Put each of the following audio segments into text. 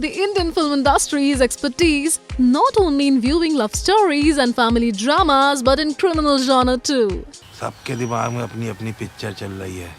the Indian film industry's expertise not only in viewing love stories and family dramas but in criminal genre too. सबके दिमाग में अपनी अपनी picture चल रही है।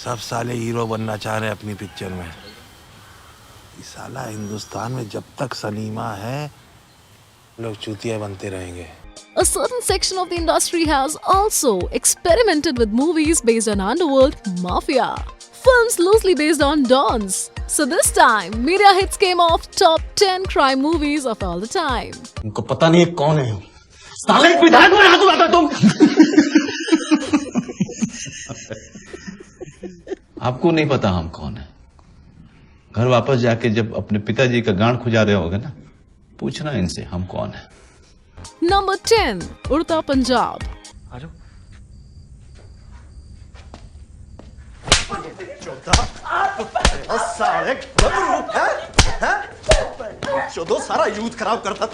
सब साले हीरो बनना चाह रहे हैं अपनी पिक्चर में। इस साला हिंदुस्तान में जब तक सलीमा है लोग चूतिया बनते रहेंगे। A certain section of the industry has also experimented with movies based on underworld mafia. Films loosely based on dons. So this time, media hits came off top 10 crime movies of all the time. तुमको पता नहीं है कौन है? साले विधायक में हाथ उठाता तुम। आपको नहीं पता हम कौन है। घर वापस जाके जब अपने पिताजी का गांड खुजा रहे होगे ना, पूछना इनसे हम कौन है। Number 10, उड़ता पंजाब. सारा यूथ खराब करता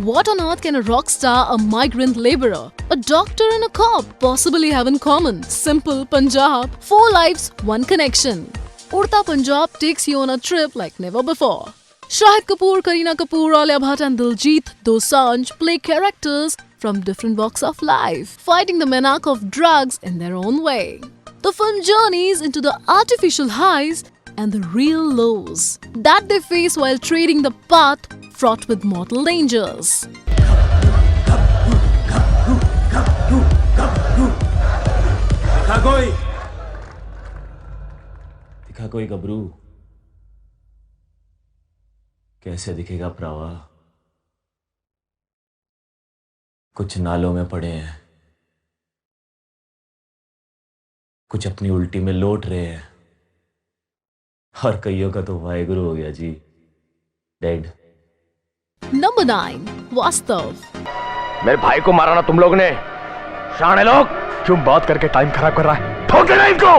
What on earth can a rock star, a migrant laborer, a doctor and a cop possibly have in common? Simple Punjab, 4 lives, 1 connection. Urta Punjab takes you on a trip like never before. Shahid Kapoor, Kareena Kapoor, Alia Bhatt and Diljit Dosanjh play characters from different walks of life, fighting the menace of drugs in their own way. The film journeys into the artificial highs and the real lows that they face while trading the path fraught with mortal dangers. दिखा कोई गबरू, कैसे दिखेगा प्रावा? कुछ नालों में पड़े हैं, कुछ अपनी उल्टी में लौट रहे हैं, और कईयों का तो वाहेगुरु हो गया जी, डेड। Number 9, वास्तव. मेरे भाई को मारा ना तुम लोग ने, शाणे लोग। क्यों बात करके टाइम खराब कर रहा है? ठोक देना इनको।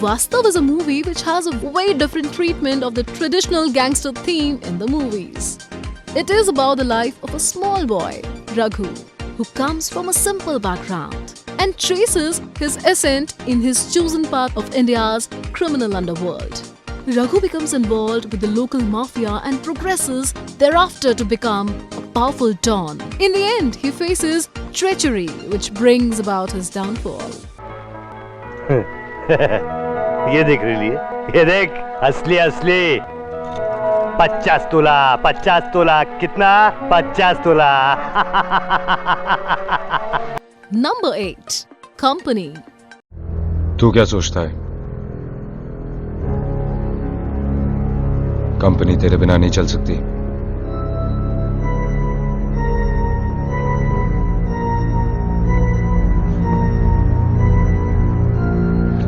Vastav is a movie which has a way different treatment of the traditional gangster theme in the movies. It is about the life of a small boy, Raghu, who comes from a simple background and traces his ascent in his chosen path of India's criminal underworld. Raghu becomes involved with the local mafia and progresses thereafter to become a powerful don. In the end, he faces treachery, which brings about his downfall. ये देख रही है, ये देख, असली असली। 50 तोला कितना? 50 तोला। Number 8, Company. तू क्या सोचता है? कंपनी तेरे बिना नहीं चल सकती।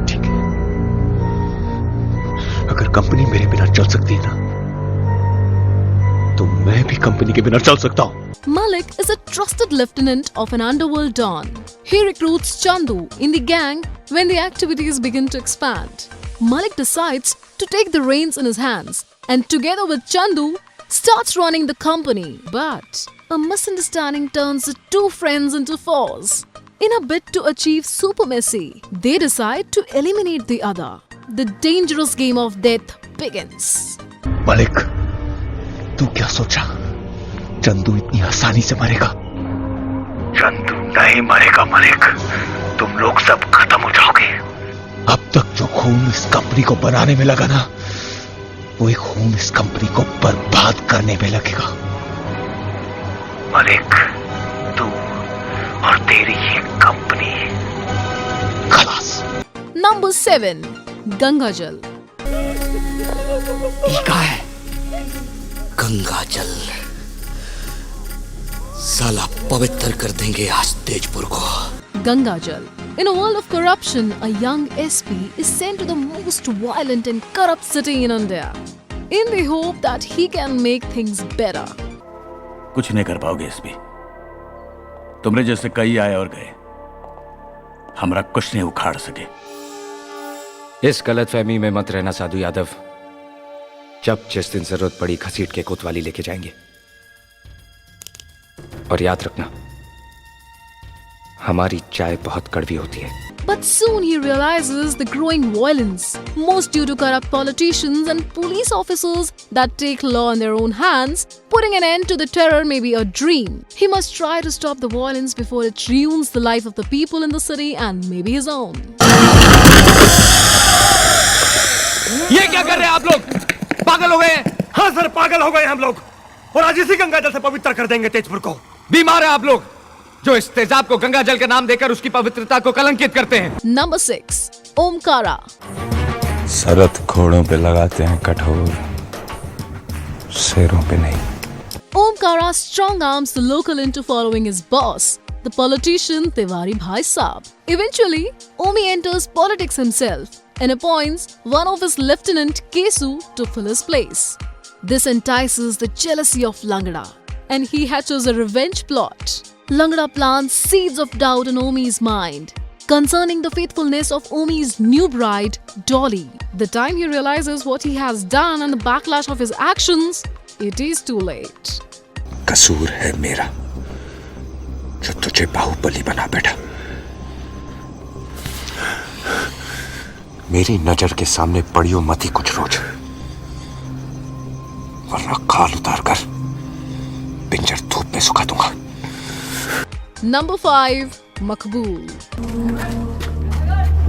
ठीक है, अगर कंपनी मेरे बिना चल सकती है ना, तो मैं भी कंपनी के बिना चल सकता हूं। Malik is a trusted lieutenant of an underworld don. He recruits Chandu in the gang when the activities begin to expand. Malik decides to take the reins in his hands and together with Chandu starts running the company. But a misunderstanding turns the two friends into foes. In a bid to achieve supremacy, they decide to eliminate the other. The dangerous game of death begins. Malik, तू क्या सोचा? चंदू इतनी आसानी से मरेगा? चंदू नहीं मरेगा मलिक, तुम लोग सब खत्म हो जाओगे। अब तक जो खून इस कंपनी को बनाने में लगा ना, वो एक खून इस कंपनी को बर्बाद करने में लगेगा। मलिक, तू और तेरी ये कंपनी खलास। Number 7, गंगाजल. ये क्या है? गंगाजल साला पवित्र कर देंगे आज तेजपुर को। Gangajal. In a world of corruption, a young SP is sent to the most violent and corrupt city in India in the hope that he can make things better. कुछ नहीं कर पाओगे एसपी। तुमरे जैसे कई आए और गए, हमरा कुछ नहीं उखाड़ सके। इस गलतफहमी में मत रहना साधु यादव। जब जिस दिन जरूरत पड़ी घसीट के कोतवाली लेके जाएंगे। और याद रखना, हमारी चाय बहुत कड़वी होती है। But soon he realizes the growing violence, most due to corrupt politicians and police officers that take law in their own hands. Putting an end to the terror may be a dream. He must try to stop the violence before it ruins the life of the people in the city and maybe his own. ये क्या कर रहे हैं आप लोग? पागल हो गए हैं? हाँ सर, पागल हो गए हम लोग, और आज इसी गंगा जल से पवित्र कर देंगे तेजपुर को। बीमार है आप लोग जो इस तेजाब को गंगा जल का नाम देकर उसकी पवित्रता को कलंकित करते हैं। Number 6. Omkara. सरत घोड़ों पे लगाते हैं कठोर, शेरों पे नहीं। Omkara strong arms the local into following his boss, the politician Tiwari Bhai Saab. Eventually, Omi enters politics himself and appoints one of his lieutenant Kesu to fill his place. This entices the jealousy of Langda, and he hatches a revenge plot. Langda plants seeds of doubt in Omi's mind concerning the faithfulness of Omi's new bride, Dolly. The time he realizes what he has done and the backlash of his actions, it is too late. कसूर है मेरा जो तुझे बाहुबली बना बैठा। मेरी नजर के सामने पड़ियो मत ही कुछ रोज, वरना खाल उतार कर पिंजर धूप में सुखा दूंगा। Number 5. Makbul.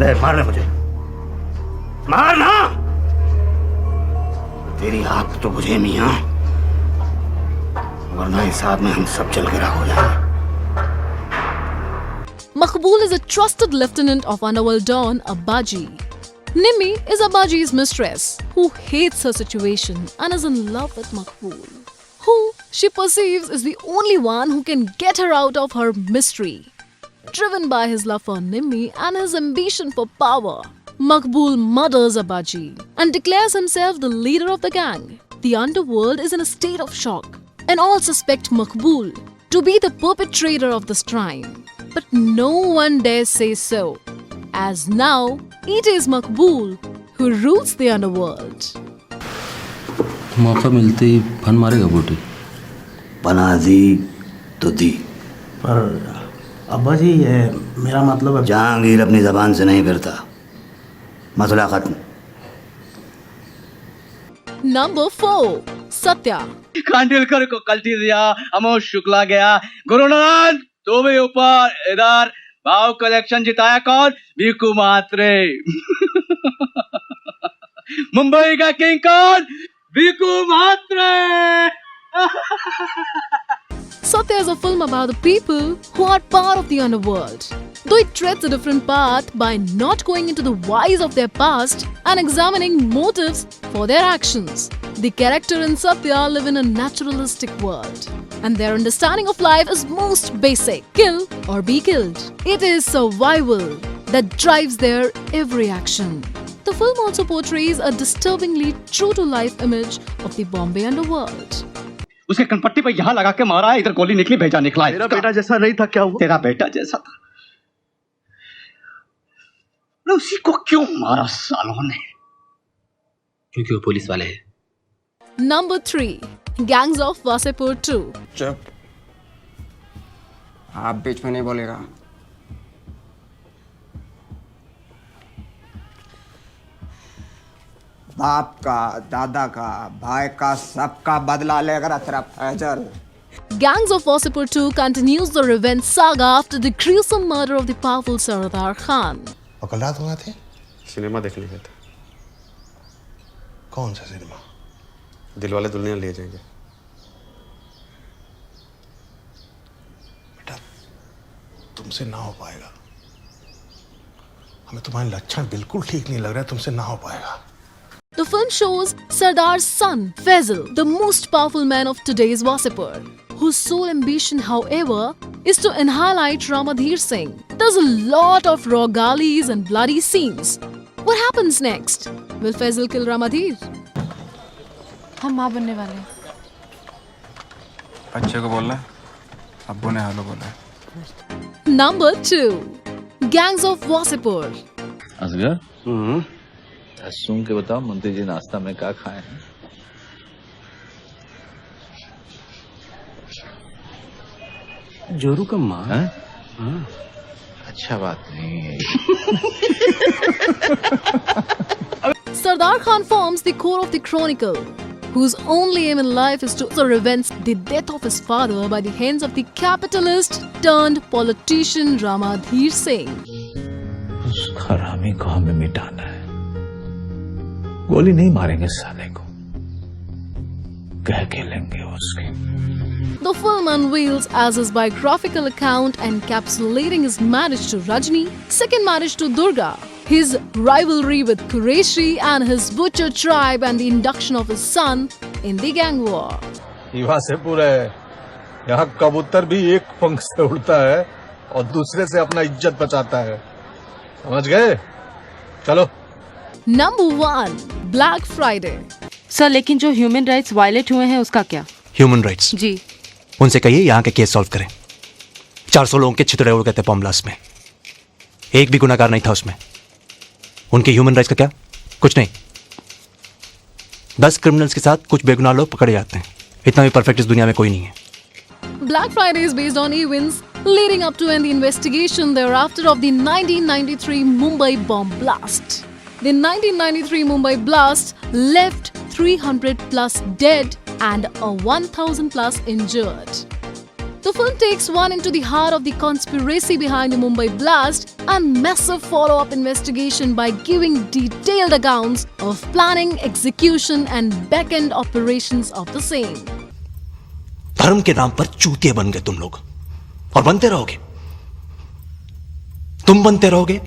ले मारना मुझे, मारना। तेरी आग तो बुझे मियां, वरना हिसाब में हम सब जल गिरा हो जाएंगे। Makbul is a trusted lieutenant of underworld Don Abaji. Nimmi is Abaji's mistress, who hates her situation and is in love with Makbul, who she perceives is the only one who can get her out of her mystery. Driven by his love for Nimmi and his ambition for power, Makbul murders Abaji and declares himself the leader of the gang. The underworld is in a state of shock, and all suspect Makbul to be the perpetrator of this crime. But no one dares say so, as now it is Makbul who rules the underworld. मौका मिलते ही fun मारेगा बूटी। बना दी तो दी, पर अब्बा जी ये मेरा मतलब है, जहांगीर अपनी जबान से नहीं करता, मसला खत्म। Number 4. Satya. खांडेलकर को कल्टी दिया, अमोद शुक्ला गया, गुरुनानंद तो भी ऊपर, इधर भाव कलेक्शन जिताया कौन? भिकू मात्रे। मुंबई का किंग कौन? भिकू मात्रे। Satya is a film about the people who are part of the underworld. Though it treads a different path by not going into the whys of their past and examining motives for their actions. The character in Satya live in a naturalistic world, and their understanding of life is most basic: kill or be killed. It is survival that drives their every action. The film also portrays a disturbingly true-to-life image of the Bombay underworld. उसके कनपट्टी पे यहाँ लगा के मारा, इधर गोली निकली, भेजा निकला। मेरा बेटा जैसा नहीं था, क्या हुआ? तेरा बेटा जैसा था। उसी को क्यों मारा सालों ने? क्योंकि वो पुलिस वाले हैं। Number 3. Gangs of Wasipur 2. चुप, आप बीच में नहीं बोलेगा। बाप का, दादा का, भाई का, सबका बदला लेकर तेरा Faizal. Gangs of Wasipur 2 continues the revenge saga after the gruesome murder of the powerful Sardar Khan. और कल रात वहाँ थे, सिनेमा देखने गए थे। कौन सा सिनेमा? दिलवाले दुल्हनिया ले जाएंगे। बेटा तुमसे ना हो पाएगा, हमें तुम्हारे लक्षण बिल्कुल ठीक नहीं लग रहा है, तुमसे ना हो पाएगा। The film shows Sardar's son, Faisal, the most powerful man of today's Wasipur, whose sole ambition, however, is to annihilate Ramadhir Singh. There's a lot of raw galis and bloody scenes. What happens next? Will Faisal kill Ramadhir? हम माँ बनने वाले हैं। बच्चे को बोलना है, अब्बू ने हालो बोला है। Number 2. Gangs of Wasipur. Asghar, सुन के बताओ मंत्री जी नाश्ता में क्या खाए हैं? जोरू का माँ। अच्छा बात नहीं है। Sardar Khan forms the core of the chronicle, whose only aim in life is to revenge the death of his father by the hands of the capitalist turned politician Ramadhir Singh. उस हरामी को हमें मिटाना है। गोली नहीं मारेंगे साले को, कह के लेंगे उसके। The film unveils as his biographical account encapsulating his marriage to Rajni, second marriage to Durga, his rivalry with Qureshi and his butcher tribe and the induction of his son in the gang war. युवा से पूरा है, यहाँ कबूतर भी एक पंख से उड़ता है और दूसरे से अपना इज्जत बचाता है, समझ गए? चलो। Number 1, Black Friday. सर लेकिन जो ह्यूमन राइट्स वायलेट हुए हैं उसका क्या? ह्यूमन राइट्स जी उनसे कहिए यहाँ के केस सॉल्व करें। 400 लोगों के छितड़े उड़ गए थे बम ब्लास्ट में, एक भी गुनाहगार नहीं था उसमें। उनके ह्यूमन राइट्स का क्या? कुछ नहीं। 10 क्रिमिनल्स के साथ कुछ बेगुनाह लोग पकड़े जाते हैं, इतना भी परफेक्ट इस दुनिया में कोई नहीं है। Black Friday is based on events leading up to and the investigation thereafter of the 1993 Mumbai bomb blast. The 1993 Mumbai blast left 300 plus dead and 1,000 plus injured. The film takes one into the heart of the conspiracy behind the Mumbai blast and massive follow-up investigation by giving detailed accounts of planning, execution and back-end operations of the same. धर्म के नाम पर चूतिए बन गए तुम लोग और बनते रहोगे। तुम बनते रहोगे,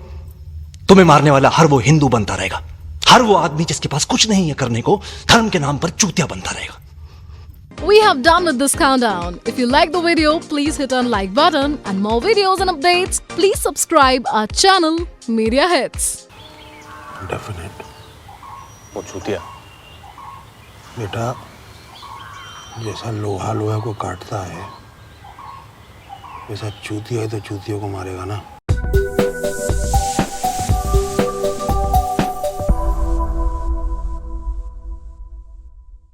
तुम्हें मारने वाला हर वो हिंदू बनता रहेगा, हर वो आदमी जिसके पास कुछ नहीं है करने को धर्म के नाम पर चूतिया बनता रहेगा। We have done with this countdown. If you like the video, please hit on like button and more videos and updates, please subscribe our channel Media Hits. Definite वो चूतिया बेटा, जैसा लोहा लोहा को काटता है वैसा चूतिया है तो चूतियों को मारेगा ना।